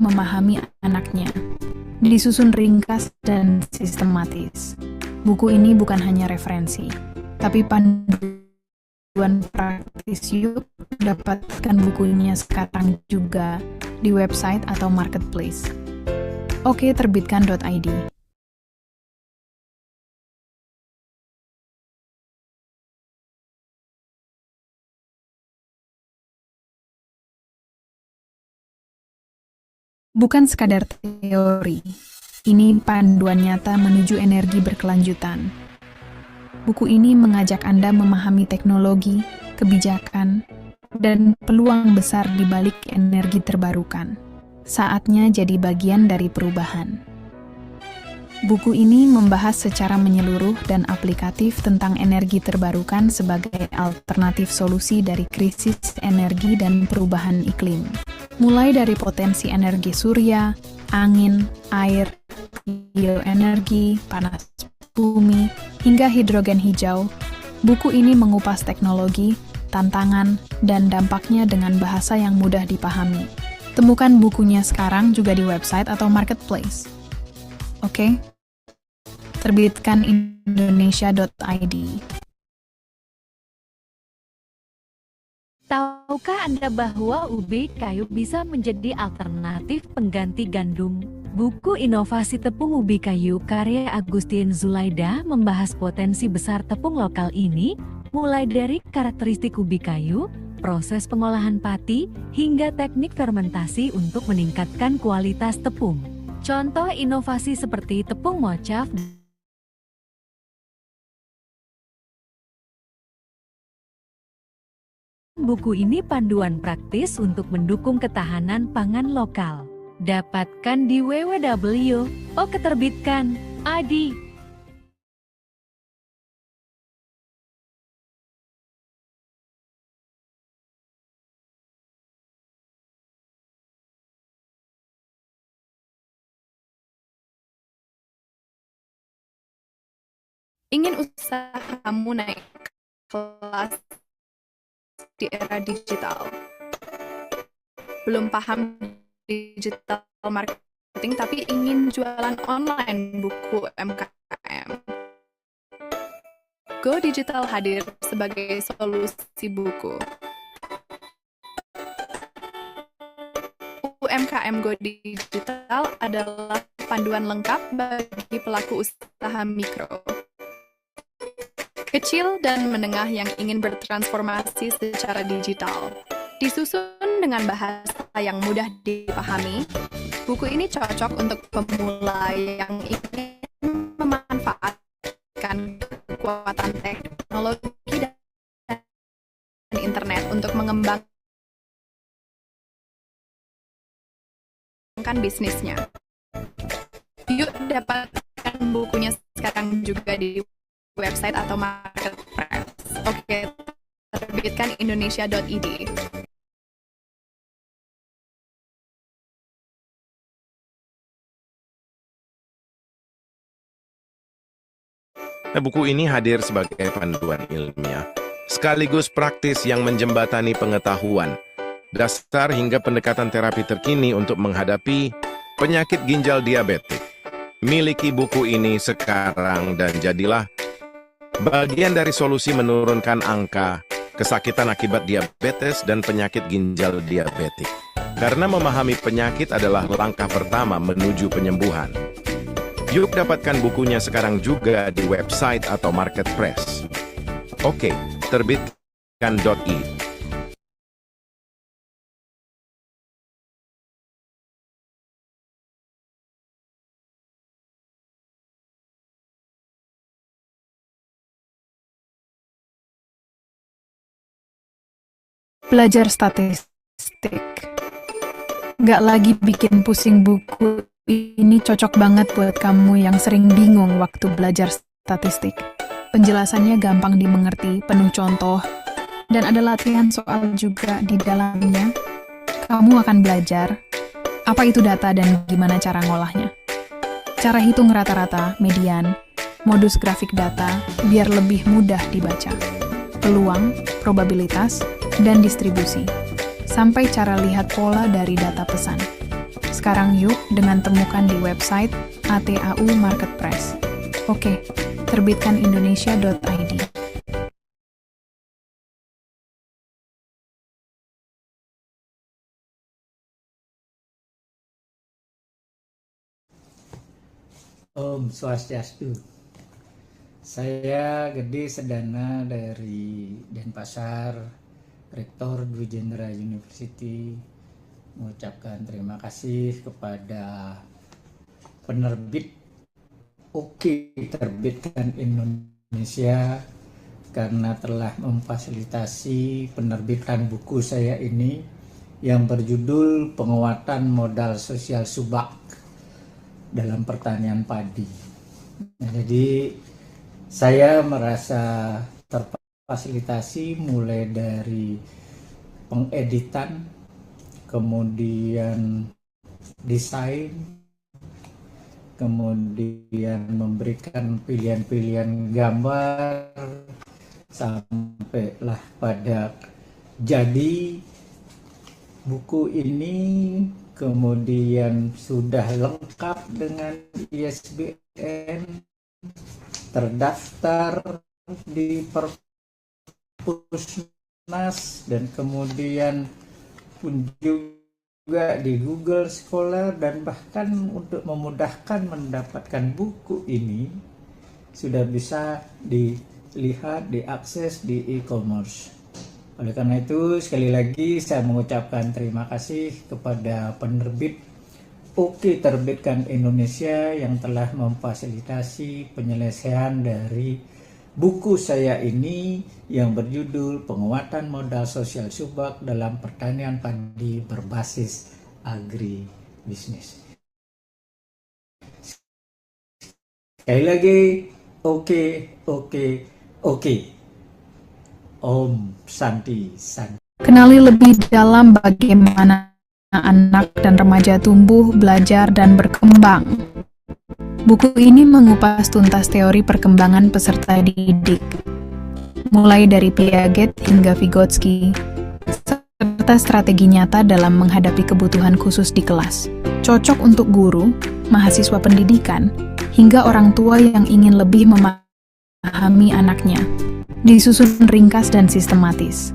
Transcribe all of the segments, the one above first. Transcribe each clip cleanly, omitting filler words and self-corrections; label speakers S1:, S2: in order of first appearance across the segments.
S1: memahami anaknya. Disusun ringkas dan sistematis. Buku ini bukan hanya referensi, tapi panduan praktis. Yuk dapatkan bukunya sekarang juga di website atau marketplace. Oke, terbitkan.id. Bukan sekadar teori, ini panduan nyata menuju energi berkelanjutan. Buku ini mengajak Anda memahami teknologi, kebijakan, dan peluang besar di balik energi terbarukan. Saatnya jadi bagian dari perubahan. Buku ini membahas secara menyeluruh dan aplikatif tentang energi terbarukan sebagai alternatif solusi dari krisis energi dan perubahan iklim. Mulai dari potensi energi surya, angin, air, bioenergi, panas bumi, hingga hidrogen hijau, buku ini mengupas teknologi, tantangan, dan dampaknya dengan bahasa yang mudah dipahami. Temukan bukunya sekarang juga di website atau marketplace. Oke? Terbitkan Indonesia.id.
S2: Tahukah Anda bahwa ubi kayu bisa menjadi alternatif pengganti gandum? Buku Inovasi Tepung Ubi Kayu karya Agustin Zulaida membahas potensi besar tepung lokal ini, mulai dari karakteristik ubi kayu, proses pengolahan pati, hingga teknik fermentasi untuk meningkatkan kualitas tepung. Contoh inovasi seperti tepung mocaf buku ini panduan praktis untuk mendukung ketahanan pangan lokal. Dapatkan di www.keterbitkan.id.
S3: Ingin usahamu naik kelas di era digital? Belum paham digital marketing tapi ingin jualan online buku UMKM? Go Digital hadir sebagai solusi buku. UMKM Go Digital adalah panduan lengkap bagi pelaku usaha mikro, kecil dan menengah yang ingin bertransformasi secara digital. Disusun dengan bahasa yang mudah dipahami, buku ini cocok untuk pemula yang ingin memanfaatkan kekuatan teknologi dan internet untuk mengembangkan bisnisnya. Yuk dapatkan bukunya sekarang juga di website atau marketplace. Oke, terbitkan Indonesia.id.
S4: Buku ini hadir sebagai panduan ilmiah, sekaligus praktis yang menjembatani pengetahuan, dasar hingga pendekatan terapi terkini untuk menghadapi penyakit ginjal diabetik. Miliki buku ini sekarang dan jadilah bagian dari solusi menurunkan angka kesakitan akibat diabetes dan penyakit ginjal diabetik. Karena memahami penyakit adalah langkah pertama menuju penyembuhan. Yuk dapatkan bukunya sekarang juga di website atau marketplace. Oke, terbitkan.id.
S1: Belajar statistik. Nggak lagi bikin pusing. Buku ini cocok banget buat kamu yang sering bingung waktu belajar statistik. Penjelasannya gampang dimengerti, penuh contoh, dan ada latihan soal juga di dalamnya. Kamu akan belajar apa itu data dan gimana cara ngolahnya. Cara hitung rata-rata, median, modus grafik data biar lebih mudah dibaca. Peluang, probabilitas, dan distribusi, sampai cara lihat pola dari data pesan. Sekarang yuk dengan temukan di website ATAU Marketplace. Oke, terbitkan indonesia.id.
S5: Om Swastiastu. Saya Gede Sedana dari Denpasar, Rektor Dwi Jendra University, mengucapkan terima kasih kepada penerbit Oke Terbitkan Indonesia karena telah memfasilitasi penerbitan buku saya ini yang berjudul Penguatan Modal Sosial Subak dalam Pertanian Padi. Nah, jadi saya merasa terfasilitasi mulai dari pengeditan, kemudian desain, kemudian memberikan pilihan-pilihan gambar, sampailah pada jadi buku ini. Kemudian sudah lengkap dengan ISBN, terdaftar di Perpusnas, dan kemudian pun juga di Google Scholar, dan bahkan untuk memudahkan mendapatkan buku ini sudah bisa dilihat, diakses di e-commerce. Oleh karena itu, sekali lagi saya mengucapkan terima kasih kepada penerbit Oke Terbitkan Indonesia yang telah memfasilitasi penyelesaian dari buku saya ini yang berjudul Penguatan Modal Sosial Subak dalam Pertanian Padi Berbasis Agribisnis. Sekali lagi, oke. Om Santi Santi.
S1: Kenali lebih dalam bagaimana anak dan remaja tumbuh, belajar, dan berkembang. Buku ini mengupas tuntas teori perkembangan peserta didik, mulai dari Piaget hingga Vygotsky, serta strategi nyata dalam menghadapi kebutuhan khusus di kelas. Cocok untuk guru, mahasiswa pendidikan, hingga orang tua yang ingin lebih memahami anaknya. Disusun ringkas dan sistematis.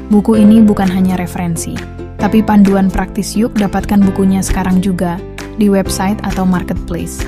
S1: Buku ini bukan hanya referensi, tapi panduan praktis. Yuk dapatkan bukunya sekarang juga di website atau marketplace.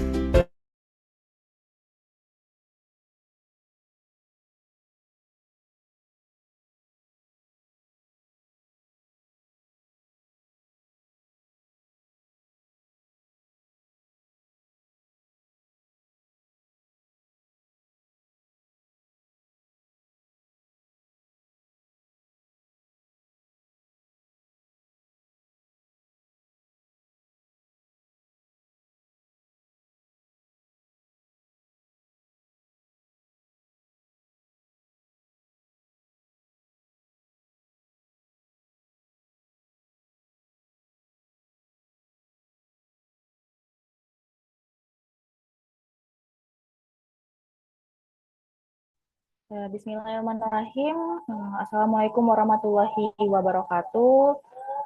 S6: Bismillahirrahmanirrahim. Assalamualaikum warahmatullahi wabarakatuh.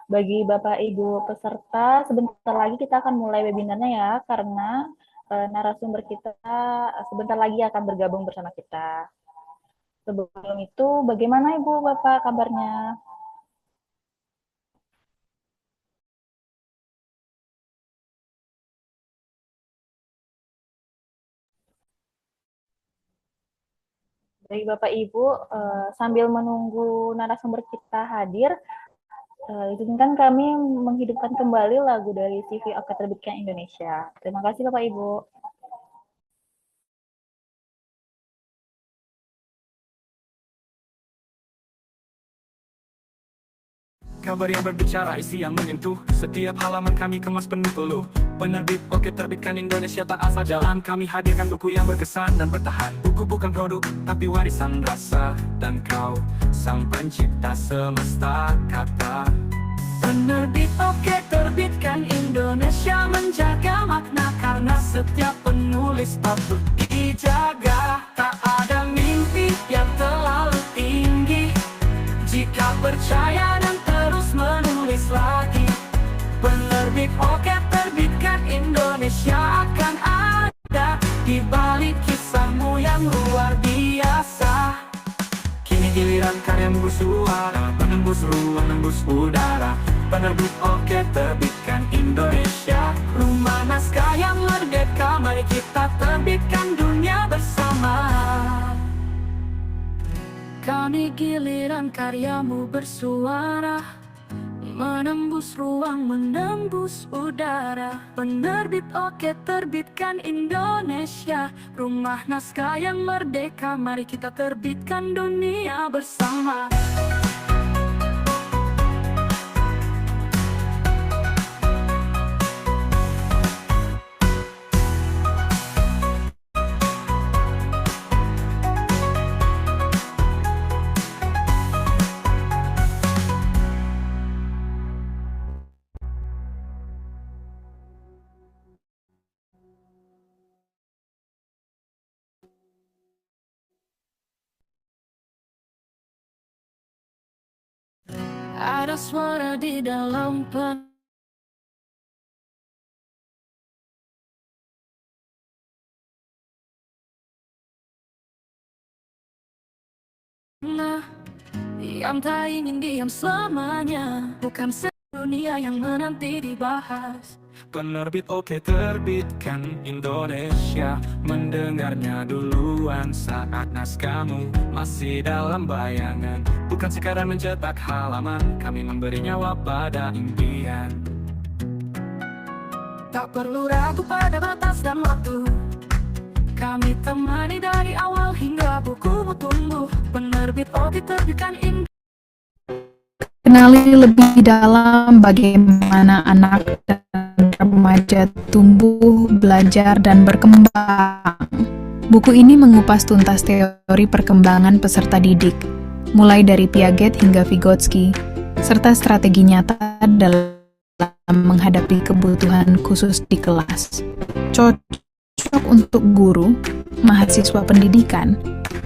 S6: Bagi Bapak Ibu peserta, sebentar lagi kita akan mulai webinarnya ya, karena narasumber kita sebentar lagi akan bergabung bersama kita. Sebelum itu, bagaimana Ibu Bapak kabarnya? Baik Bapak Ibu, sambil menunggu narasumber kita hadir, izinkan kami menghidupkan kembali lagu dari CV Oke Terbitkan Indonesia. Terima kasih Bapak Ibu.
S7: Kabar yang berbicara, isi yang menyentuh. Setiap halaman kami kemas penuh peluh. Penerbit Oke Terbitkan Indonesia, tak asal jalan. Kami hadirkan buku yang berkesan dan bertahan. Buku bukan produk, tapi warisan rasa. Dan kau, sang pencipta semesta kata. Penerbit Oke Terbitkan Indonesia menjaga makna, karena setiap penulis patut dijaga. Tak ada mimpi yang terlalu tinggi jika percaya dan terus menulis lagi. Penerbit Oke Indonesia akan ada di balik kisahmu yang luar biasa. Kini giliran karyamu bersuara, menembus ruang, menembus udara. Penerbit oke terbitkan Indonesia, rumah naskah yang merdeka, mari kita terbitkan dunia bersama. Kini giliran karyamu bersuara, menembus ruang, menembus udara. Penerbit oke terbitkan Indonesia, rumah naskah yang merdeka, mari kita terbitkan dunia bersama. Ada suara di dalam yang tak ingin diam selamanya, bukan dunia yang menanti dibahas. Penerbit oke terbitkan Indonesia, mendengarnya duluan saat naskahmu masih dalam bayangan. Bukan sekadar mencetak halaman, kami memberi nyawa pada impian. Tak perlu ragu pada batas dan waktu, kami temani dari awal hingga bukumu tumbuh. Penerbit oke terbitkan Indonesia.
S1: Kenali lebih dalam bagaimana anak dan remaja tumbuh, belajar, dan berkembang. Buku ini mengupas tuntas teori perkembangan peserta didik, mulai dari Piaget hingga Vygotsky, serta strategi nyata dalam menghadapi kebutuhan khusus di kelas. Cocok untuk guru, mahasiswa pendidikan,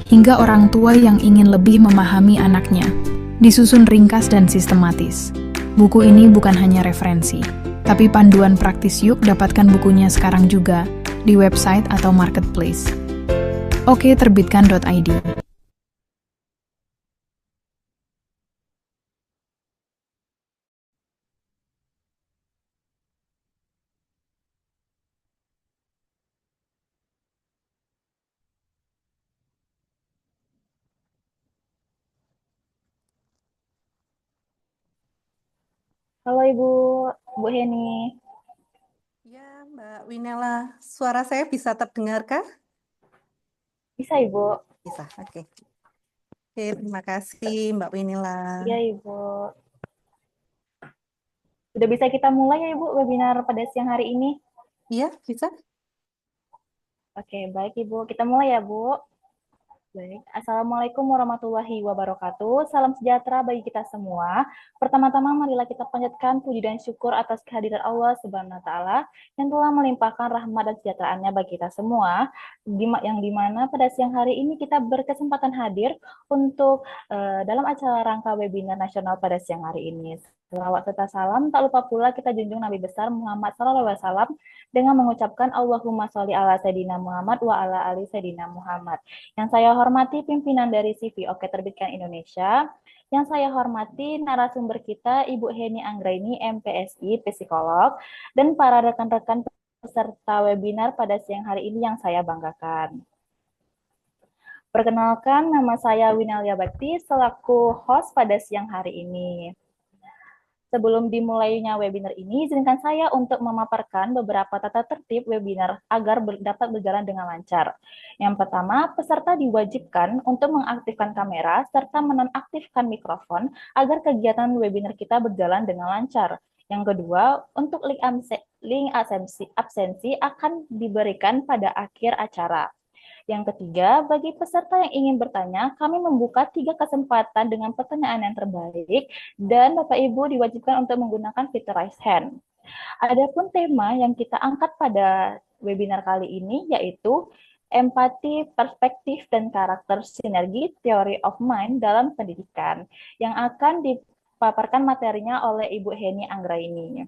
S1: hingga orang tua yang ingin lebih memahami anaknya. Disusun ringkas dan sistematis. Buku ini bukan hanya referensi, tapi panduan praktis. Yuk dapatkan bukunya sekarang juga di website atau marketplace. Oke, terbitkan.id.
S6: Halo Ibu, Bu Heni.
S8: Ya, Mbak Winela, suara saya bisa terdengarkah?
S6: Bisa Ibu?
S8: Bisa, oke. Oke, terima kasih Mbak Winela.
S6: Iya Ibu. Sudah bisa kita mulai ya Ibu webinar pada siang hari ini?
S8: Iya, bisa?
S6: Oke, baik Ibu. Kita mulai ya Bu. Baik, Assalamualaikum warahmatullahi wabarakatuh. Salam sejahtera bagi kita semua. Pertama-tama marilah kita panjatkan puji dan syukur atas kehadiran Allah Subhanahu wa taala yang telah melimpahkan rahmat dan sejahteraannya bagi kita semua, yang dimana pada siang hari ini kita berkesempatan hadir untuk dalam acara rangka webinar nasional pada siang hari ini. Selawat serta salam, tak lupa pula kita junjung Nabi besar Muhammad SAW dengan mengucapkan Allahumma sholli ala Sayyidina Muhammad wa ala ali Sayyidina Muhammad. Yang saya hormati pimpinan dari CV Oke Terbitkan Indonesia, yang saya hormati narasumber kita Ibu Heni Anggraini, MPSI, psikolog, dan para rekan-rekan peserta webinar pada siang hari ini yang saya banggakan. Perkenalkan, nama saya Winalia Bakti selaku host pada siang hari ini. Sebelum dimulainya webinar ini, izinkan saya untuk memaparkan beberapa tata tertib webinar agar dapat berjalan dengan lancar. Yang pertama, peserta diwajibkan untuk mengaktifkan kamera serta menonaktifkan mikrofon agar kegiatan webinar kita berjalan dengan lancar. Yang kedua, untuk link absensi akan diberikan pada akhir acara. Yang ketiga, bagi peserta yang ingin bertanya, kami membuka 3 kesempatan dengan pertanyaan yang terbaik, dan Bapak Ibu diwajibkan untuk menggunakan fitur raise hand. Adapun tema yang kita angkat pada webinar kali ini yaitu empati, perspektif, dan karakter sinergi theory of mind dalam pendidikan, yang akan dipaparkan materinya oleh Ibu Heni Anggraini.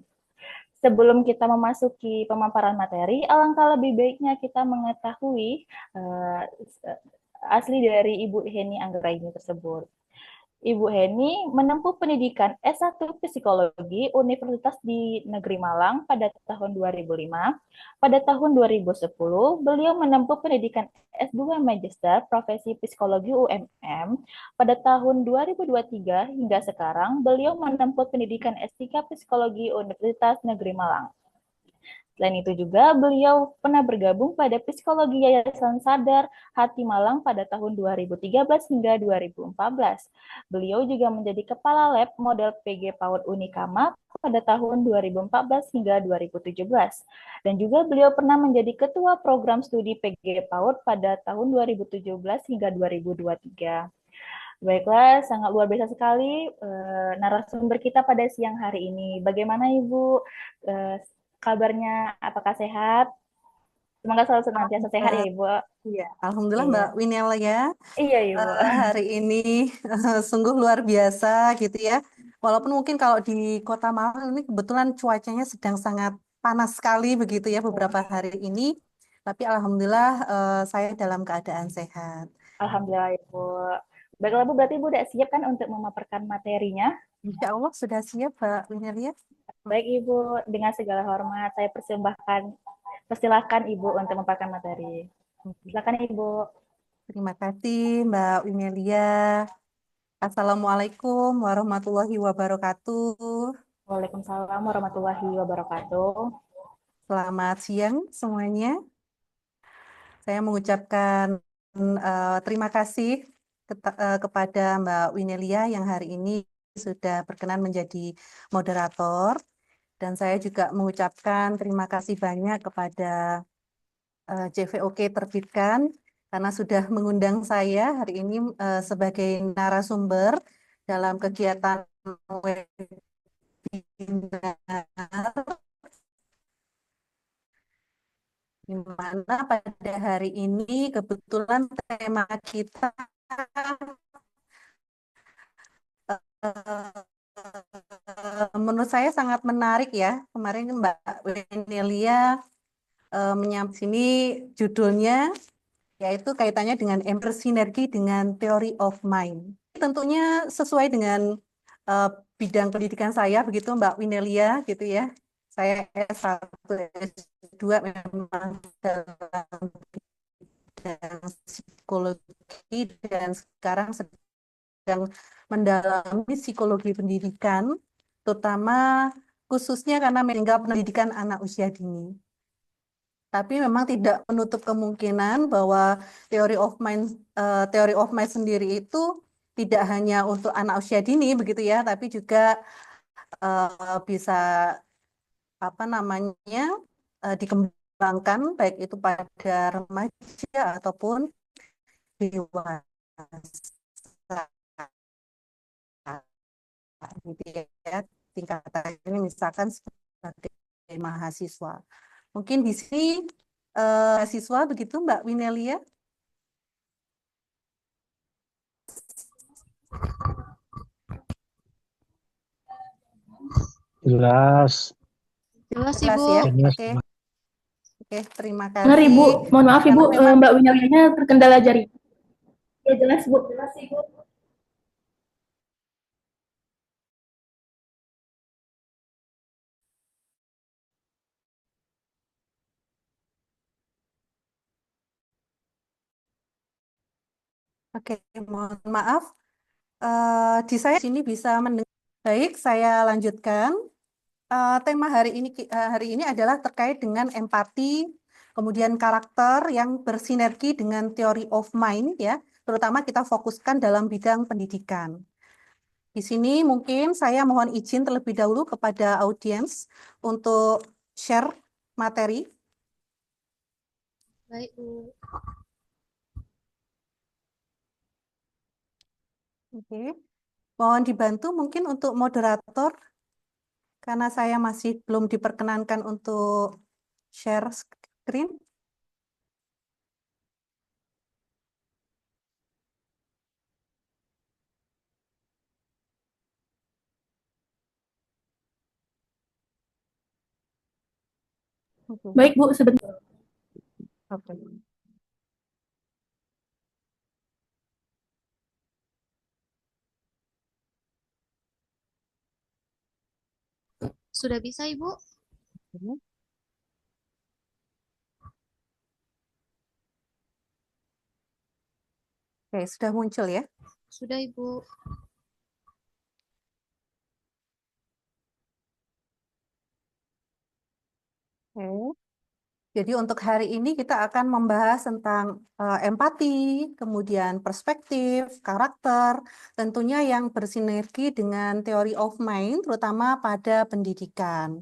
S6: Sebelum kita memasuki pemaparan materi, alangkah lebih baiknya kita mengetahui uh, asli dari Ibu Heni Anggraini tersebut. Ibu Heni menempuh pendidikan S1 Psikologi Universitas di Negeri Malang pada tahun 2005. Pada tahun 2010, beliau menempuh pendidikan S2 Magister Profesi Psikologi UMM. Pada tahun 2023 hingga sekarang, beliau menempuh pendidikan S3 Psikologi Universitas Negeri Malang. Selain itu juga beliau pernah bergabung pada Psikologi Yayasan Sadar Hati Malang pada tahun 2013 hingga 2014. Beliau juga menjadi Kepala Lab Model PG PAUD Unikama pada tahun 2014 hingga 2017. Dan juga beliau pernah menjadi Ketua Program Studi PG PAUD pada tahun 2017 hingga 2023. Baiklah, sangat luar biasa sekali narasumber kita pada siang hari ini. Bagaimana Ibu? Kabarnya? Apakah sehat? Semoga selalu senantiasa sehat ya Ibu.
S8: Iya, Alhamdulillah
S6: Iya.
S8: Mbak Winela ya.
S6: Iya Ibu.
S8: Hari ini sungguh luar biasa gitu ya. Walaupun mungkin kalau di Kota Malang ini kebetulan cuacanya sedang sangat panas sekali begitu ya beberapa hari ini. Tapi Alhamdulillah saya dalam keadaan sehat.
S6: Alhamdulillah Ibu. Baiklah Bu, berarti Ibu udah siap kan untuk memaparkan materinya?
S8: Insya Allah sudah siap Mbak Winela ya.
S6: Baik Ibu, dengan segala hormat saya persilahkan Ibu untuk memaparkan materi. Silakan Ibu.
S8: Terima kasih Mbak Winelia. Assalamualaikum warahmatullahi wabarakatuh.
S6: Waalaikumsalam warahmatullahi wabarakatuh.
S8: Selamat siang semuanya. Saya mengucapkan terima kasih kepada Mbak Winelia yang hari ini sudah berkenan menjadi moderator. Dan saya juga mengucapkan terima kasih banyak kepada JVOK Terbitkan karena sudah mengundang saya hari ini sebagai narasumber dalam kegiatan webinar di mana pada hari ini kebetulan tema kita menurut saya sangat menarik ya. Kemarin Mbak Wenelia menyampaikan sini judulnya yaitu kaitannya dengan sinergi dengan theory of mind. Tentunya sesuai dengan bidang pendidikan saya begitu Mbak Winelia gitu ya. Saya S1 S2 memang dalam bidang psikologi dan sekarang sedang mendalami psikologi pendidikan, terutama khususnya karena meninggal pendidikan anak usia dini. Tapi memang tidak menutup kemungkinan bahwa teori of mind sendiri itu tidak hanya untuk anak usia dini begitu ya, tapi juga bisa dikembangkan baik itu pada remaja ataupun dewasa gitu ya, tingkatan ini misalkan sebagai mahasiswa. Mungkin di sini mahasiswa begitu Mbak Winelia.
S5: Jelas.
S8: Jelas Ibu.
S5: Ya.
S8: Oke. Oke, terima kasih.
S9: Dengar Ibu, mohon maaf Ibu,
S8: Memang...
S9: Mbak Winelianya terkendala jaring. Ya jelas Bu. Jelas Ibu.
S8: Oke, mohon maaf. Di saya sini bisa mendengar. Baik, saya lanjutkan. Tema hari ini adalah terkait dengan empati, kemudian karakter yang bersinergi dengan theory of mind ya, terutama kita fokuskan dalam bidang pendidikan. Di sini mungkin saya mohon izin terlebih dahulu kepada audiens untuk share materi.
S9: Baik Bu.
S8: Oke. Mohon dibantu mungkin untuk moderator karena saya masih belum diperkenankan untuk share screen.
S9: Baik, Bu, sebentar.
S8: Oke.
S10: Sudah bisa, Ibu?
S8: Oke, sudah muncul ya.
S10: Sudah, Ibu.
S8: Oke. Jadi untuk hari ini kita akan membahas tentang empati, kemudian perspektif, karakter, tentunya yang bersinergi dengan teori of mind, terutama pada pendidikan.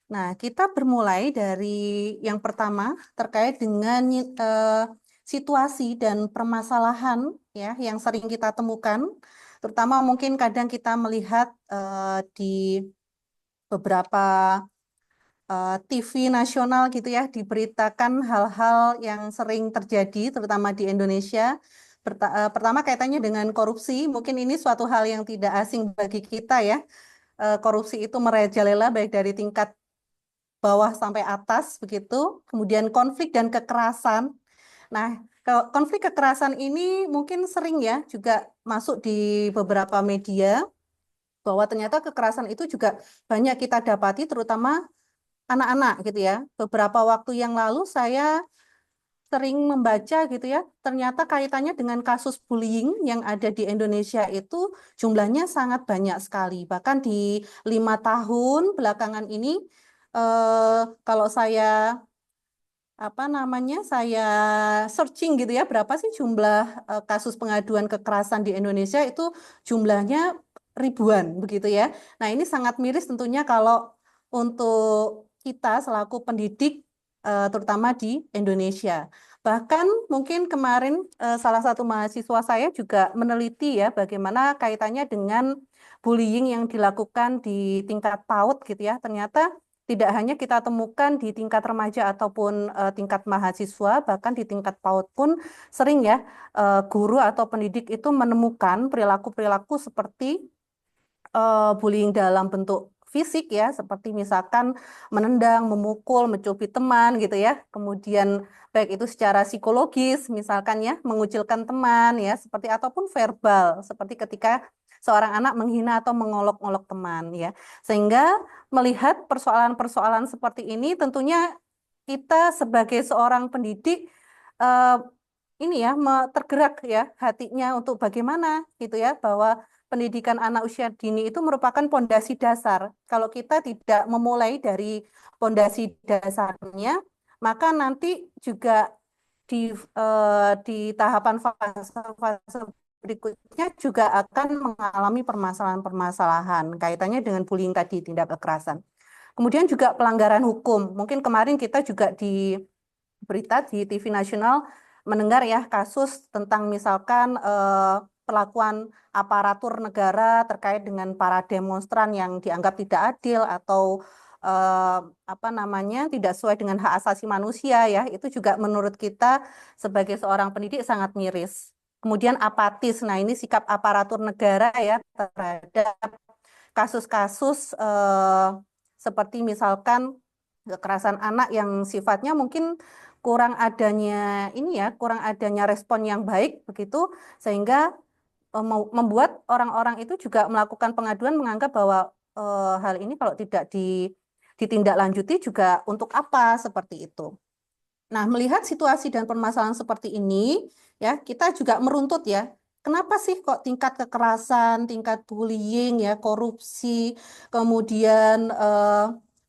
S8: Nah, kita bermulai dari yang pertama terkait dengan situasi dan permasalahan ya yang sering kita temukan, terutama mungkin kadang kita melihat di beberapa TV nasional gitu ya, diberitakan hal-hal yang sering terjadi, terutama di Indonesia. Pertama kaitannya dengan korupsi, mungkin ini suatu hal yang tidak asing bagi kita ya. Korupsi itu merajalela baik dari tingkat bawah sampai atas begitu. Kemudian konflik dan kekerasan. Nah, konflik kekerasan ini mungkin sering ya juga masuk di beberapa media, bahwa ternyata kekerasan itu juga banyak kita dapati, terutama anak-anak gitu ya. Beberapa waktu yang lalu saya sering membaca gitu ya, ternyata kaitannya dengan kasus bullying yang ada di Indonesia itu jumlahnya sangat banyak sekali. Bahkan di 5 tahun belakangan ini, kalau saya saya searching gitu ya, berapa sih jumlah kasus pengaduan kekerasan di Indonesia, itu jumlahnya ribuan begitu ya. Nah, ini sangat miris tentunya kalau untuk kita selaku pendidik terutama di Indonesia. Bahkan mungkin kemarin salah satu mahasiswa saya juga meneliti ya bagaimana kaitannya dengan bullying yang dilakukan di tingkat PAUD gitu ya. Ternyata tidak hanya kita temukan di tingkat remaja ataupun tingkat mahasiswa, bahkan di tingkat PAUD pun sering ya guru atau pendidik itu menemukan perilaku-perilaku seperti bullying dalam bentuk fisik ya, seperti misalkan menendang, memukul, mencubit teman gitu ya. Kemudian baik itu secara psikologis, misalkan ya mengucilkan teman ya, seperti ataupun verbal, seperti ketika seorang anak menghina atau mengolok-olok teman ya. Sehingga melihat persoalan-persoalan seperti ini tentunya kita sebagai seorang pendidik eh, ini ya tergerak ya hatinya untuk bagaimana gitu ya, bahwa pendidikan anak usia dini itu merupakan pondasi dasar. Kalau kita tidak memulai dari pondasi dasarnya, maka nanti juga di tahapan fase berikutnya juga akan mengalami permasalahan-permasalahan kaitannya dengan bullying tadi, tindak kekerasan. Kemudian juga pelanggaran hukum. Mungkin kemarin kita juga di berita di TV nasional mendengar ya kasus tentang misalkan perlakuan aparatur negara terkait dengan para demonstran yang dianggap tidak adil atau tidak sesuai dengan hak asasi manusia ya, itu juga menurut kita sebagai seorang pendidik sangat miris. Kemudian apatis, nah ini sikap aparatur negara ya terhadap kasus-kasus seperti misalkan kekerasan anak yang sifatnya mungkin kurang adanya respon yang baik begitu, sehingga membuat orang-orang itu juga melakukan pengaduan menganggap bahwa hal ini kalau tidak ditindaklanjuti juga untuk apa seperti itu. Nah, melihat situasi dan permasalahan seperti ini, ya kita juga meruntut ya, kenapa sih kok tingkat kekerasan, tingkat bullying, ya korupsi, kemudian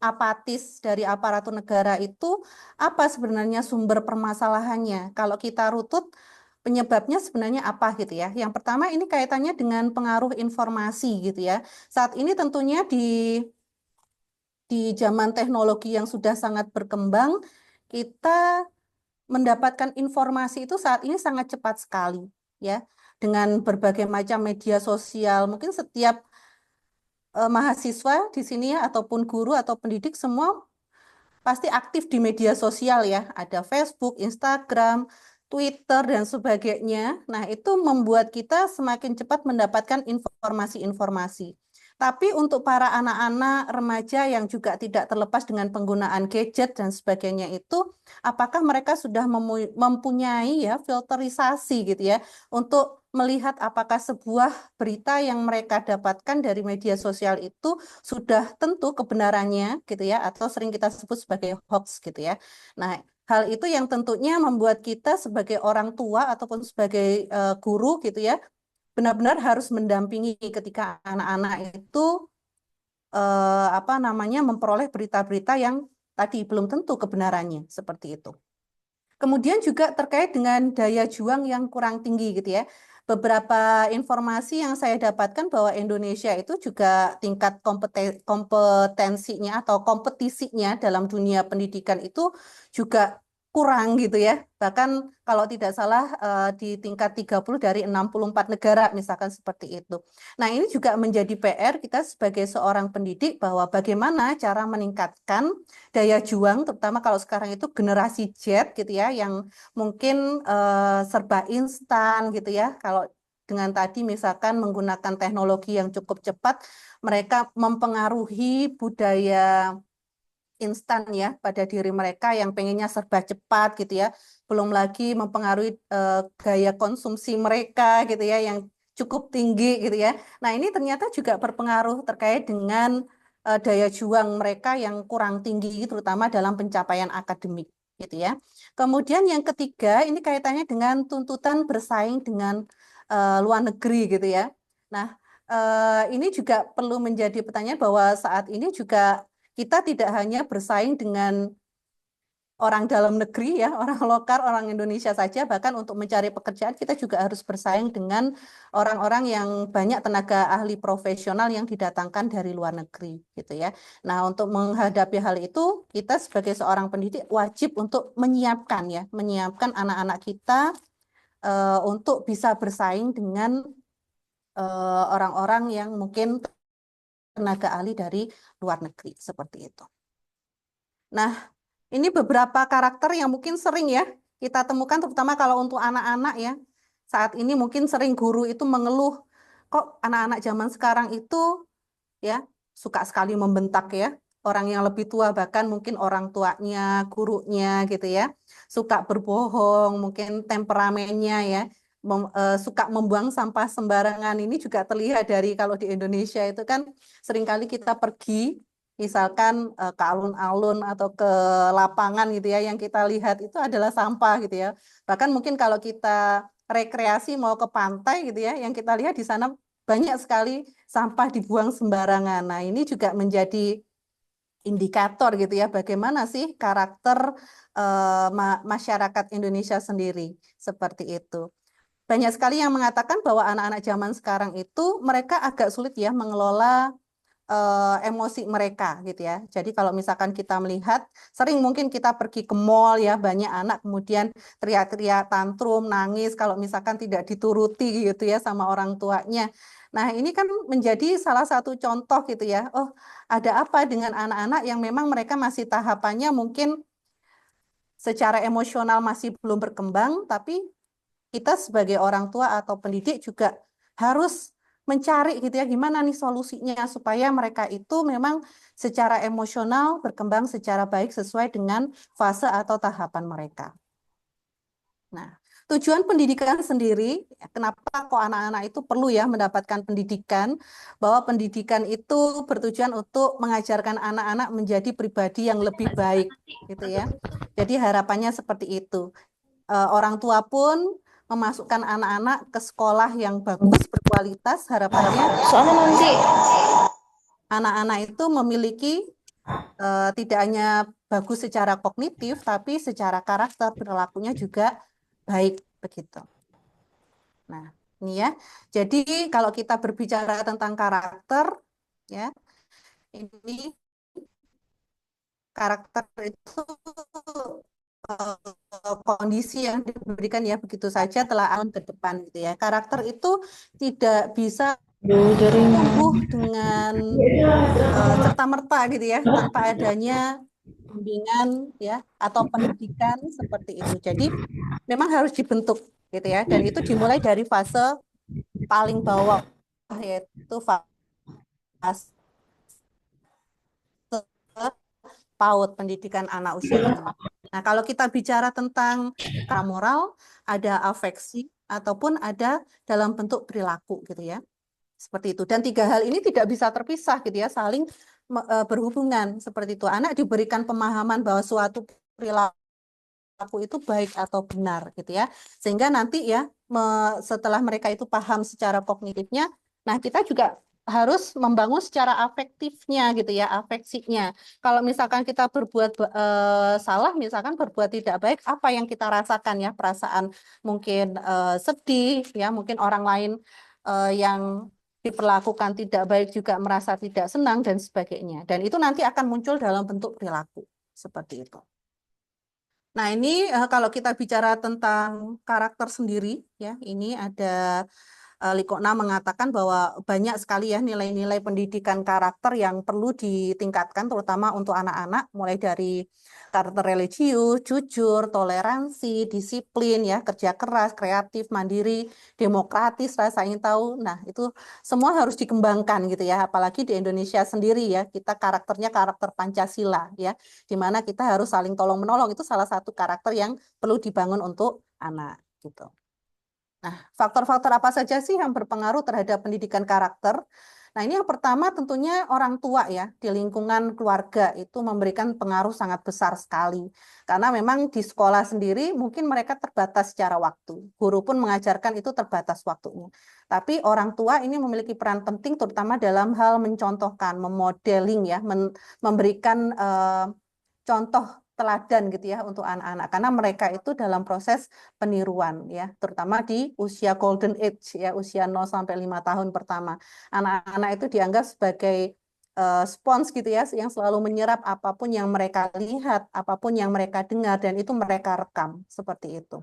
S8: apatis dari aparatur negara itu, apa sebenarnya sumber permasalahannya? Kalau kita rutut, penyebabnya sebenarnya apa gitu ya? Yang pertama ini kaitannya dengan pengaruh informasi gitu ya. Saat ini tentunya di zaman teknologi yang sudah sangat berkembang, kita mendapatkan informasi itu saat ini sangat cepat sekali ya, dengan berbagai macam media sosial. Mungkin setiap mahasiswa di sini ya ataupun guru atau pendidik semua pasti aktif di media sosial ya, ada Facebook, Instagram, Twitter dan sebagainya. Nah, itu membuat kita semakin cepat mendapatkan informasi-informasi. Tapi untuk para anak-anak remaja yang juga tidak terlepas dengan penggunaan gadget dan sebagainya itu, apakah mereka sudah mempunyai ya filterisasi gitu ya untuk melihat apakah sebuah berita yang mereka dapatkan dari media sosial itu sudah tentu kebenarannya gitu ya, atau sering kita sebut sebagai hoax gitu ya. Nah, hal itu yang tentunya membuat kita sebagai orang tua ataupun sebagai guru gitu ya, benar-benar harus mendampingi ketika anak-anak itu memperoleh berita-berita yang tadi belum tentu kebenarannya seperti itu. Kemudian juga terkait dengan daya juang yang kurang tinggi gitu ya. Beberapa informasi yang saya dapatkan bahwa Indonesia itu juga tingkat kompetensinya atau kompetisinya dalam dunia pendidikan itu juga kurang gitu ya. Bahkan kalau tidak salah di tingkat 30 dari 64 negara misalkan seperti itu. Nah, ini juga menjadi PR kita sebagai seorang pendidik bahwa bagaimana cara meningkatkan daya juang, terutama kalau sekarang itu generasi Z gitu ya, yang mungkin serba instan gitu ya. Kalau dengan tadi misalkan menggunakan teknologi yang cukup cepat, mereka mempengaruhi budaya instan ya pada diri mereka yang pengennya serba cepat gitu ya. Belum lagi mempengaruhi gaya konsumsi mereka gitu ya yang cukup tinggi gitu ya. Nah, ini ternyata juga berpengaruh terkait dengan daya juang mereka yang kurang tinggi terutama dalam pencapaian akademik gitu ya. Kemudian yang ketiga ini kaitannya dengan tuntutan bersaing dengan luar negeri gitu ya. Nah, ini juga perlu menjadi pertanyaan bahwa saat ini juga kita tidak hanya bersaing dengan orang dalam negeri ya, orang lokal, orang Indonesia saja, bahkan untuk mencari pekerjaan kita juga harus bersaing dengan orang-orang yang banyak tenaga ahli profesional yang didatangkan dari luar negeri gitu ya. Nah, untuk menghadapi hal itu, kita sebagai seorang pendidik wajib untuk menyiapkan anak-anak kita untuk bisa bersaing dengan orang-orang yang mungkin tenaga ahli dari luar negeri seperti itu. Nah, ini beberapa karakter yang mungkin sering ya kita temukan, terutama kalau untuk anak-anak ya. Saat ini mungkin sering guru itu mengeluh, kok anak-anak zaman sekarang itu ya suka sekali membentak ya. Orang yang lebih tua, bahkan mungkin orang tuanya, gurunya gitu ya. Suka berbohong, mungkin temperamennya ya. Suka membuang sampah sembarangan. Ini juga terlihat dari kalau di Indonesia itu kan seringkali kita pergi misalkan ke alun-alun atau ke lapangan gitu ya, yang kita lihat itu adalah sampah gitu ya. Bahkan mungkin kalau kita rekreasi mau ke pantai gitu ya, yang kita lihat di sana banyak sekali sampah dibuang sembarangan. Nah, ini juga menjadi indikator gitu ya, bagaimana sih karakter masyarakat Indonesia sendiri seperti itu. Banyak sekali yang mengatakan bahwa anak-anak zaman sekarang itu mereka agak sulit ya mengelola emosi mereka gitu ya. Jadi kalau misalkan kita melihat, sering mungkin kita pergi ke mall ya, banyak anak kemudian teriak-teriak, tantrum, nangis kalau misalkan tidak dituruti gitu ya sama orang tuanya. Nah, ini kan menjadi salah satu contoh gitu ya. Oh, ada apa dengan anak-anak yang memang mereka masih tahapannya mungkin secara emosional masih belum berkembang, tapi kita sebagai orang tua atau pendidik juga harus mencari gitu ya gimana nih solusinya supaya mereka itu memang secara emosional berkembang secara baik sesuai dengan fase atau tahapan mereka. Nah, tujuan pendidikan sendiri, kenapa kok anak-anak itu perlu ya mendapatkan pendidikan, bahwa pendidikan itu bertujuan untuk mengajarkan anak-anak menjadi pribadi yang lebih baik gitu ya. Jadi harapannya seperti itu. Orang tua pun memasukkan anak-anak ke sekolah yang bagus, berkualitas, harapannya
S9: Soalnya nanti
S8: anak-anak itu memiliki tidak hanya bagus secara kognitif, tapi secara karakter, perilakunya juga baik begitu. Nah, ini ya. Jadi kalau kita berbicara tentang karakter, ya, ini karakter itu kondisi yang diberikan ya begitu saja telah tahun ke depan gitu ya. Karakter itu tidak bisa tumbuh dengan serta-merta gitu ya tanpa adanya bimbingan ya atau pendidikan seperti itu. Jadi memang harus dibentuk gitu ya, dan itu dimulai dari fase paling bawah yaitu PAUD, pendidikan anak usia dini. Nah, kalau kita bicara tentang moral, ada afeksi ataupun ada dalam bentuk perilaku gitu ya. Seperti itu. Dan tiga hal ini tidak bisa terpisah gitu ya, saling berhubungan seperti itu. Anak diberikan pemahaman bahwa suatu perilaku itu baik atau benar gitu ya. Sehingga nanti ya setelah mereka itu paham secara kognitifnya, nah kita juga harus membangun secara afektifnya gitu ya, afeksinya. Kalau misalkan kita berbuat salah, misalkan berbuat tidak baik, apa yang kita rasakan ya, perasaan mungkin sedih ya, mungkin orang lain yang diperlakukan tidak baik juga merasa tidak senang dan sebagainya. Dan itu nanti akan muncul dalam bentuk perilaku seperti itu. Nah, ini kalau kita bicara tentang karakter sendiri ya, ini ada Likokna mengatakan bahwa banyak sekali ya nilai-nilai pendidikan karakter yang perlu ditingkatkan terutama untuk anak-anak, mulai dari karakter religius, jujur, toleransi, disiplin ya, kerja keras, kreatif, mandiri, demokratis, rasa ingin tahu. Nah, itu semua harus dikembangkan gitu ya, apalagi di Indonesia sendiri ya, kita karakternya karakter Pancasila ya, di mana kita harus saling tolong-menolong, itu salah satu karakter yang perlu dibangun untuk anak gitu. Nah, faktor-faktor apa saja sih yang berpengaruh terhadap pendidikan karakter? Nah, ini yang pertama tentunya orang tua ya, di lingkungan keluarga itu memberikan pengaruh sangat besar sekali. Karena memang di sekolah sendiri mungkin mereka terbatas secara waktu. Guru pun mengajarkan itu terbatas waktunya. Tapi orang tua ini memiliki peran penting terutama dalam hal mencontohkan, memodeling ya, memberikan contoh teladan gitu ya untuk anak-anak, karena mereka itu dalam proses peniruan ya, terutama di usia golden age ya, usia 0 sampai 5 tahun pertama. Anak-anak itu dianggap sebagai spons gitu ya, yang selalu menyerap apapun yang mereka lihat, apapun yang mereka dengar, dan itu mereka rekam seperti itu.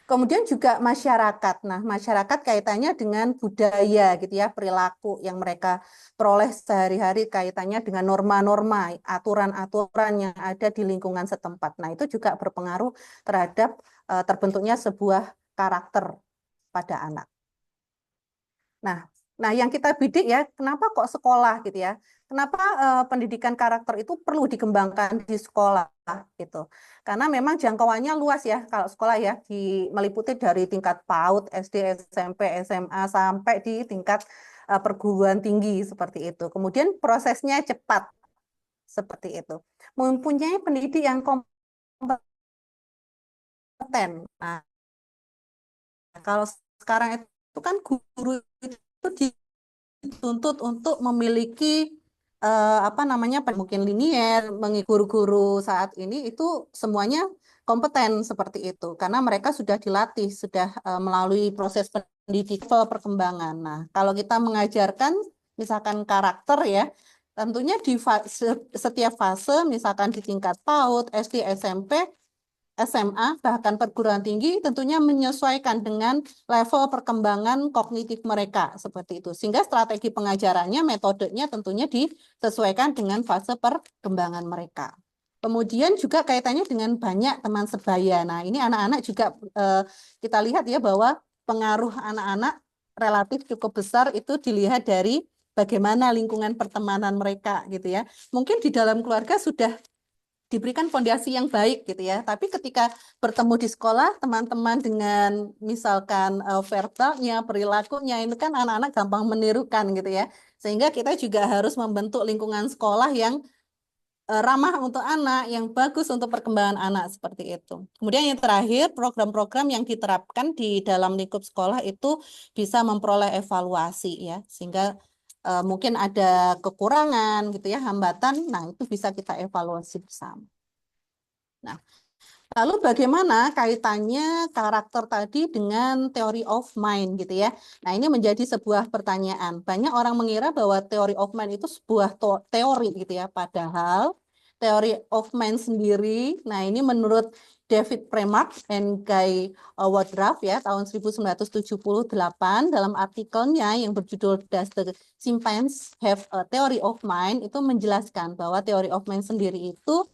S8: Kemudian juga masyarakat. Nah, masyarakat kaitannya dengan budaya gitu ya, perilaku yang mereka peroleh sehari-hari kaitannya dengan norma-norma, aturan-aturan yang ada di lingkungan setempat. Nah, itu juga berpengaruh terhadap terbentuknya sebuah karakter pada anak. Nah, yang kita bidik ya, kenapa kok sekolah gitu ya? Kenapa pendidikan karakter itu perlu dikembangkan di sekolah gitu? Karena memang jangkauannya luas ya kalau sekolah ya, meliputi dari tingkat PAUD, SD, SMP, SMA sampai di tingkat perguruan tinggi seperti itu. Kemudian prosesnya cepat seperti itu. Mempunyai pendidik yang kompeten. Nah, kalau sekarang itu kan guru itu dituntut untuk memiliki mungkin linier, guru-guru saat ini itu semuanya kompeten seperti itu karena mereka sudah dilatih, sudah melalui proses pendidikan perkembangan. Nah, kalau kita mengajarkan misalkan karakter ya, tentunya di setiap fase misalkan di tingkat PAUD, SD, SMP, SMA, bahkan perguruan tinggi tentunya menyesuaikan dengan level perkembangan kognitif mereka seperti itu. Sehingga strategi pengajarannya, metodenya tentunya disesuaikan dengan fase perkembangan mereka. Kemudian juga kaitannya dengan banyak teman sebaya. Nah, ini anak-anak juga kita lihat ya bahwa pengaruh anak-anak relatif cukup besar itu dilihat dari bagaimana lingkungan pertemanan mereka gitu ya. Mungkin di dalam keluarga sudah diberikan fondasi yang baik gitu ya. Tapi ketika bertemu di sekolah, teman-teman dengan misalkan verbalnya, perilakunya, itu kan anak-anak gampang menirukan gitu ya. Sehingga kita juga harus membentuk lingkungan sekolah yang ramah untuk anak, yang bagus untuk perkembangan anak seperti itu. Kemudian yang terakhir, program-program yang diterapkan di dalam lingkup sekolah itu bisa memperoleh evaluasi ya, sehingga mungkin ada kekurangan gitu ya, hambatan, nah itu bisa kita evaluasi bersama. Nah, lalu bagaimana kaitannya karakter tadi dengan theory of mind gitu ya. Nah, ini menjadi sebuah pertanyaan. Banyak orang mengira bahwa theory of mind itu sebuah teori gitu ya, padahal theory of mind sendiri, nah ini menurut David Premack dan Guy Woodruff ya tahun 1978 dalam artikelnya yang berjudul Does the Chimpanzees Have a Theory of Mind itu menjelaskan bahwa theory of mind sendiri itu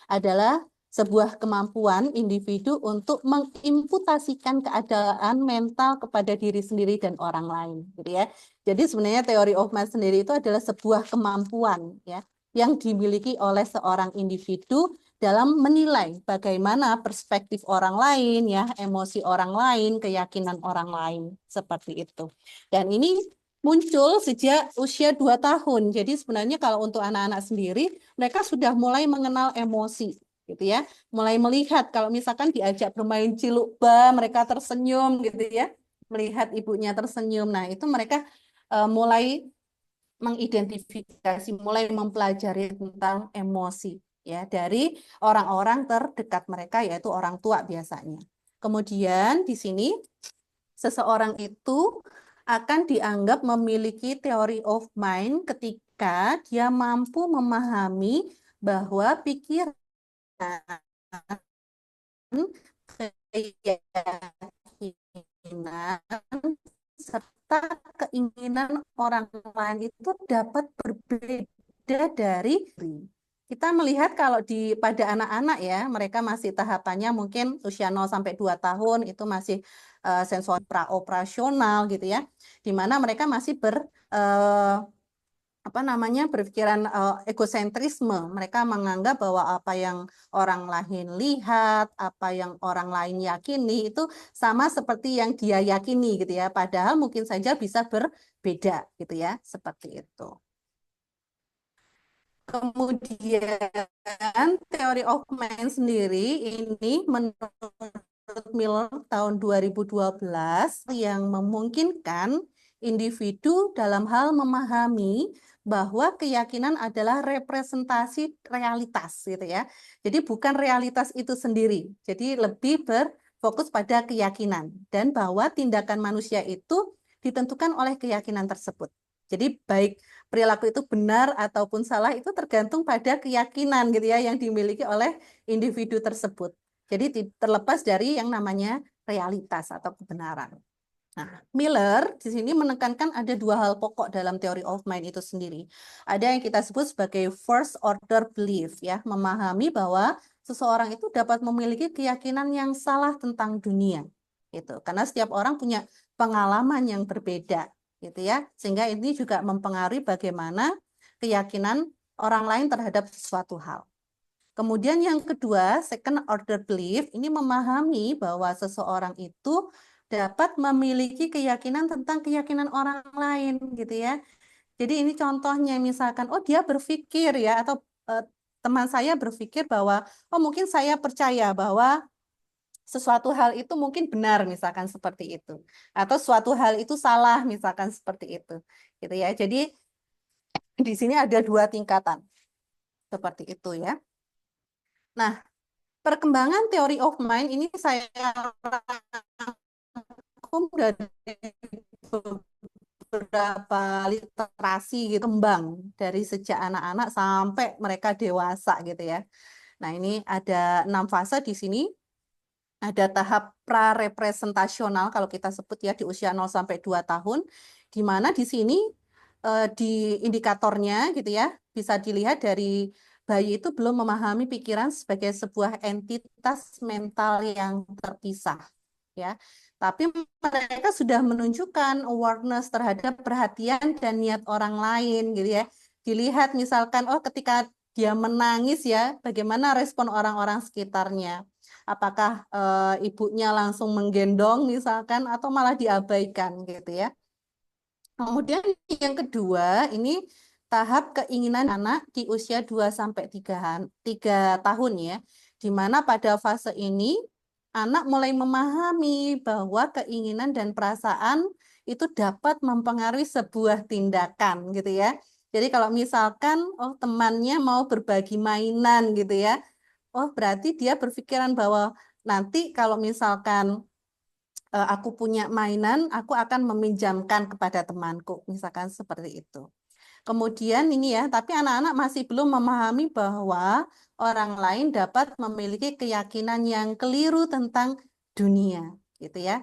S8: adalah sebuah kemampuan individu untuk mengimputasikan keadaan mental kepada diri sendiri dan orang lain, gitu ya. Jadi sebenarnya teori of mind sendiri itu adalah sebuah kemampuan ya yang dimiliki oleh seorang individu dalam menilai bagaimana perspektif orang lain ya, emosi orang lain, keyakinan orang lain seperti itu. Dan ini muncul sejak usia 2 tahun. Jadi sebenarnya kalau untuk anak-anak sendiri, mereka sudah mulai mengenal emosi gitu ya, mulai melihat kalau misalkan diajak bermain cilukba mereka tersenyum gitu ya, melihat ibunya tersenyum. Nah, itu mereka mulai mengidentifikasi, mulai mempelajari tentang emosi ya dari orang-orang terdekat mereka yaitu orang tua biasanya. Kemudian di sini seseorang itu akan dianggap memiliki teori of mind ketika dia mampu memahami bahwa pikiran, keyakinan, serta keinginan orang lain itu dapat berbeda dari kita melihat kalau pada anak-anak ya, mereka masih tahapannya mungkin usia 0 sampai 2 tahun itu masih sensori praoperasional gitu ya. Di mana mereka masih berpikiran egosentrisme. Mereka menganggap bahwa apa yang orang lain lihat, apa yang orang lain yakini itu sama seperti yang dia yakini gitu ya. Padahal mungkin saja bisa berbeda gitu ya, seperti itu. Kemudian teori of mind sendiri ini menurut Miller tahun 2012 yang memungkinkan individu dalam hal memahami bahwa keyakinan adalah representasi realitas gitu ya. Jadi bukan realitas itu sendiri. Jadi lebih berfokus pada keyakinan dan bahwa tindakan manusia itu ditentukan oleh keyakinan tersebut. Jadi baik perilaku itu benar ataupun salah itu tergantung pada keyakinan gitu ya yang dimiliki oleh individu tersebut. Jadi terlepas dari yang namanya realitas atau kebenaran. Nah, Miller di sini menekankan ada 2 hal pokok dalam teori of mind itu sendiri. Ada yang kita sebut sebagai first order belief ya, memahami bahwa seseorang itu dapat memiliki keyakinan yang salah tentang dunia. Gitu. Karena setiap orang punya pengalaman yang berbeda gitu ya. Sehingga ini juga mempengaruhi bagaimana keyakinan orang lain terhadap suatu hal. Kemudian yang kedua, second order belief, ini memahami bahwa seseorang itu dapat memiliki keyakinan tentang keyakinan orang lain gitu ya. Jadi ini contohnya misalkan, oh dia berpikir ya, atau teman saya berpikir bahwa, oh mungkin saya percaya bahwa sesuatu hal itu mungkin benar misalkan seperti itu. Atau suatu hal itu salah misalkan seperti itu. Gitu ya. Jadi di sini ada 2 tingkatan. Seperti itu ya. Nah, perkembangan teori of mind ini saya rangkum dari beberapa literasi gitu, kembang dari sejak anak-anak sampai mereka dewasa gitu ya. Nah, ini ada 6 fase di sini. Ada tahap prarepresentasional kalau kita sebut ya di usia 0 sampai 2 tahun, di mana di sini di indikatornya gitu ya, bisa dilihat dari bayi itu belum memahami pikiran sebagai sebuah entitas mental yang terpisah ya. Tapi mereka sudah menunjukkan awareness terhadap perhatian dan niat orang lain gitu ya. Dilihat misalkan oh ketika dia menangis ya, bagaimana respon orang-orang sekitarnya. Apakah ibunya langsung menggendong misalkan atau malah diabaikan gitu ya. Kemudian yang kedua ini tahap keinginan anak di usia 2 sampai 3 tahun ya. Di mana pada fase ini anak mulai memahami bahwa keinginan dan perasaan itu dapat mempengaruhi sebuah tindakan gitu ya. Jadi kalau misalkan oh temannya mau berbagi mainan gitu ya. Oh, berarti dia berpikiran bahwa nanti kalau misalkan aku punya mainan, aku akan meminjamkan kepada temanku, misalkan seperti itu. Kemudian ini ya, tapi anak-anak masih belum memahami bahwa orang lain dapat memiliki keyakinan yang keliru tentang dunia, gitu ya.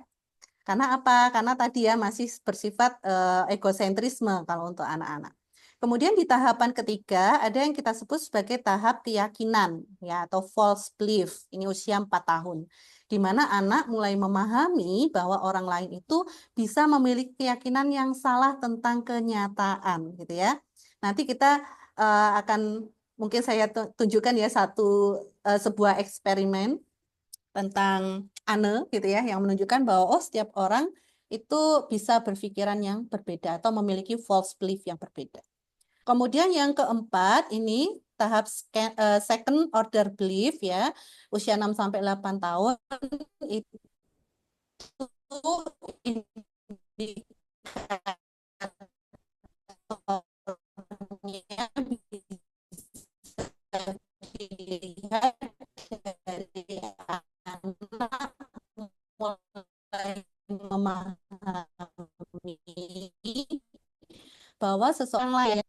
S8: Karena apa? Karena tadi ya masih bersifat egosentrisme kalau untuk anak-anak. Kemudian di tahapan ketiga ada yang kita sebut sebagai tahap keyakinan ya atau false belief. Ini usia 4 tahun. Di mana anak mulai memahami bahwa orang lain itu bisa memiliki keyakinan yang salah tentang kenyataan gitu ya. Nanti kita akan mungkin saya tunjukkan ya sebuah eksperimen tentang Anne gitu ya yang menunjukkan bahwa setiap orang itu bisa berpikiran yang berbeda atau memiliki false belief yang berbeda. Kemudian yang keempat ini tahap second order belief ya, usia 6 sampai 8 tahun itu indikatornya bisa dilihat dari anak mulai memahami bahwa seseorang lain.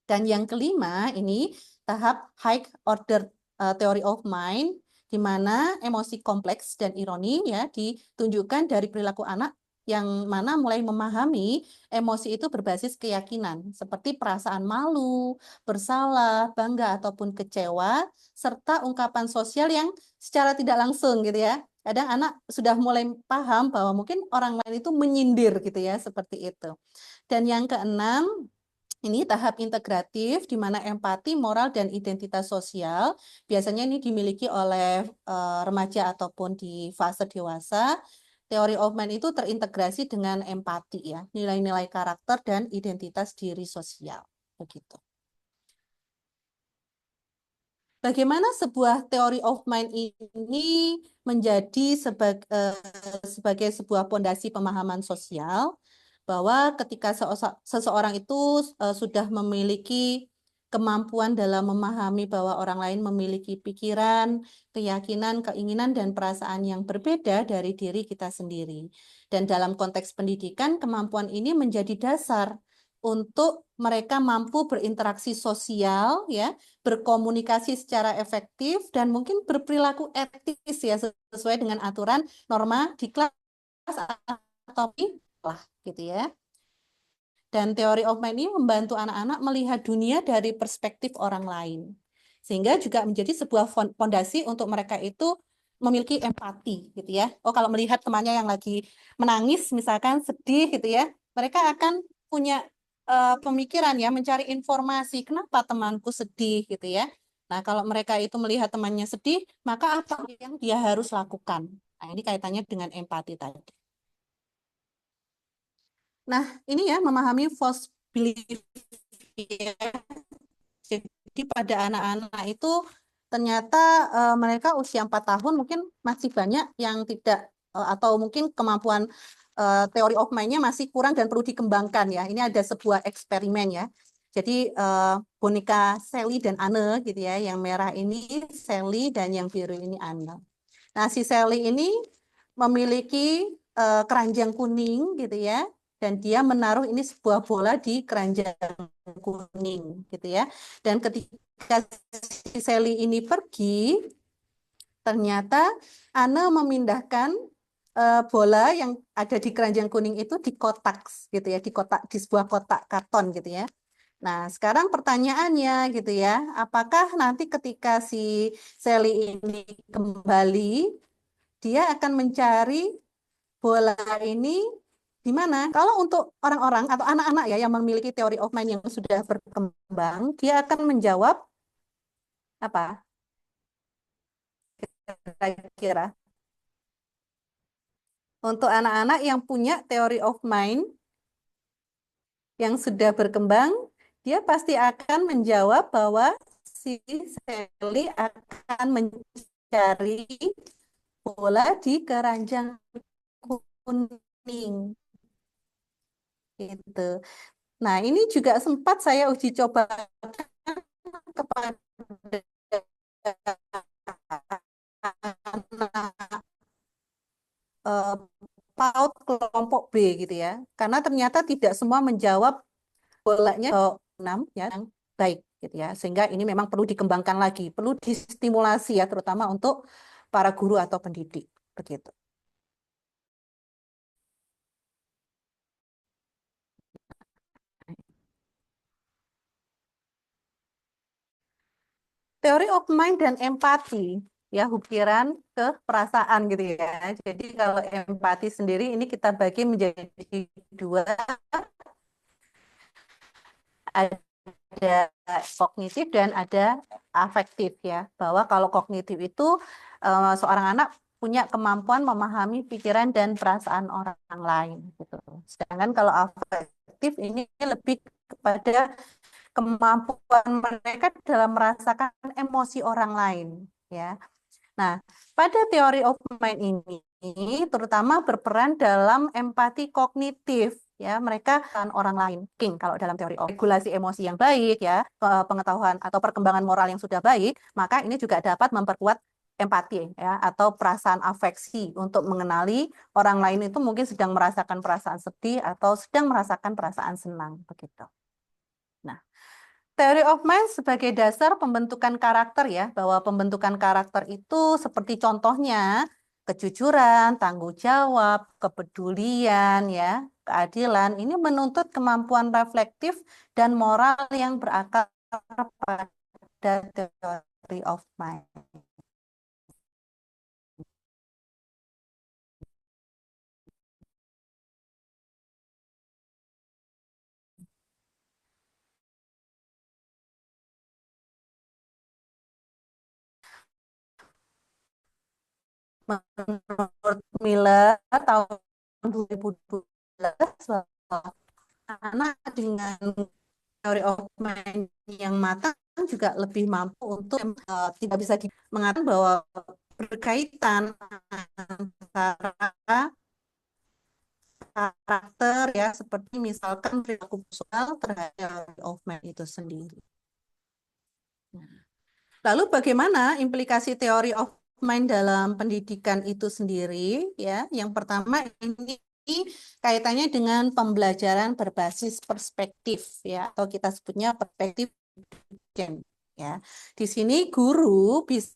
S8: Dan yang kelima ini tahap high order theory of mind, di mana emosi kompleks dan ironi ya ditunjukkan dari perilaku anak yang mana mulai memahami emosi itu berbasis keyakinan seperti perasaan malu, bersalah, bangga ataupun kecewa serta ungkapan sosial yang secara tidak langsung gitu ya. Kadang anak sudah mulai paham bahwa mungkin orang lain itu menyindir gitu ya, seperti itu. Dan yang keenam ini tahap integratif di mana empati, moral, dan identitas sosial biasanya ini dimiliki oleh remaja ataupun di fase dewasa. Teori of mind itu terintegrasi dengan empati ya, nilai-nilai karakter dan identitas diri sosial. Begitu. Bagaimana sebuah teori of mind ini menjadi sebagai sebuah fondasi pemahaman sosial, bahwa ketika seseorang itu sudah memiliki kemampuan dalam memahami bahwa orang lain memiliki pikiran, keyakinan, keinginan, dan perasaan yang berbeda dari diri kita sendiri. Dan dalam konteks pendidikan, kemampuan ini menjadi dasar untuk mereka mampu berinteraksi sosial, ya, berkomunikasi secara efektif, dan mungkin berperilaku etis ya sesuai dengan aturan norma di kelas atau lah gitu ya. Dan teori of mind ini membantu anak-anak melihat dunia dari perspektif orang lain. Sehingga juga menjadi sebuah fondasi untuk mereka itu memiliki empati gitu ya. Oh, kalau melihat temannya yang lagi menangis misalkan sedih gitu ya, mereka akan punya pemikiran ya, mencari informasi kenapa temanku sedih gitu ya. Nah, kalau mereka itu melihat temannya sedih, maka apa yang dia harus lakukan? Nah, ini kaitannya dengan empati tadi. Nah, ini ya memahami false belief ya. Jadi pada anak-anak itu ternyata mereka usia 4 tahun mungkin masih banyak yang tidak atau mungkin kemampuan teori of mind-nya masih kurang dan perlu dikembangkan ya. Ini ada sebuah eksperimen ya. Jadi boneka Sally dan Anne gitu ya, yang merah ini Sally dan yang biru ini Anne. Nah, si Sally ini memiliki keranjang kuning gitu ya, dan dia menaruh ini sebuah bola di keranjang kuning gitu ya. Dan ketika si Sally ini pergi, ternyata Anne memindahkan bola yang ada di keranjang kuning itu di kotak gitu ya, di sebuah kotak karton gitu ya. Nah, sekarang pertanyaannya gitu ya, apakah nanti ketika si Sally ini kembali, dia akan mencari bola ini di mana? Kalau untuk orang-orang atau anak-anak ya yang memiliki teori of mind yang sudah berkembang, dia akan menjawab apa? Kira-kira. Untuk anak-anak yang punya teori of mind yang sudah berkembang, dia pasti akan menjawab bahwa si Sally akan mencari bola di keranjang kuning. Gitu. Nah, ini juga sempat saya uji coba kepada eh, PAUD kelompok B gitu ya. Karena ternyata tidak semua menjawab bolanya 6 ya yang baik gitu ya. Sehingga ini memang perlu dikembangkan lagi, perlu distimulasi ya terutama untuk para guru atau pendidik begitu. Teori of mind dan empati, ya, pikiran ke perasaan gitu ya. Jadi kalau empati sendiri ini kita bagi menjadi dua, ada kognitif dan ada afektif ya. Bahwa kalau kognitif itu seorang anak punya kemampuan memahami pikiran dan perasaan orang lain gitu. Sedangkan kalau afektif ini lebih kepada kemampuan mereka dalam merasakan emosi orang lain ya. Nah, pada teori of mind ini terutama berperan dalam empati kognitif ya, mereka kan orang lain. King kalau dalam teori of regulasi emosi yang baik ya, pengetahuan atau perkembangan moral yang sudah baik, maka ini juga dapat memperkuat empati ya atau perasaan afeksi untuk mengenali orang lain itu mungkin sedang merasakan perasaan sedih atau sedang merasakan perasaan senang begitu. Nah, Theory of mind sebagai dasar pembentukan karakter ya, bahwa pembentukan karakter itu seperti contohnya kejujuran, tanggung jawab, kepedulian ya, keadilan ini menuntut kemampuan reflektif dan moral yang berakar pada theory of mind. Menurut Miller tahun 2012 bahwa anak dengan teori of mind yang matang juga lebih mampu untuk tidak bisa mengatakan bahwa berkaitan antara karakter ya seperti misalkan perilaku sosial terhadap teori of mind itu sendiri. Lalu bagaimana implikasi teori of mind dalam pendidikan itu sendiri ya? Yang pertama ini kaitannya dengan pembelajaran berbasis perspektif ya, atau kita sebutnya perspektif ya. Di sini guru bisa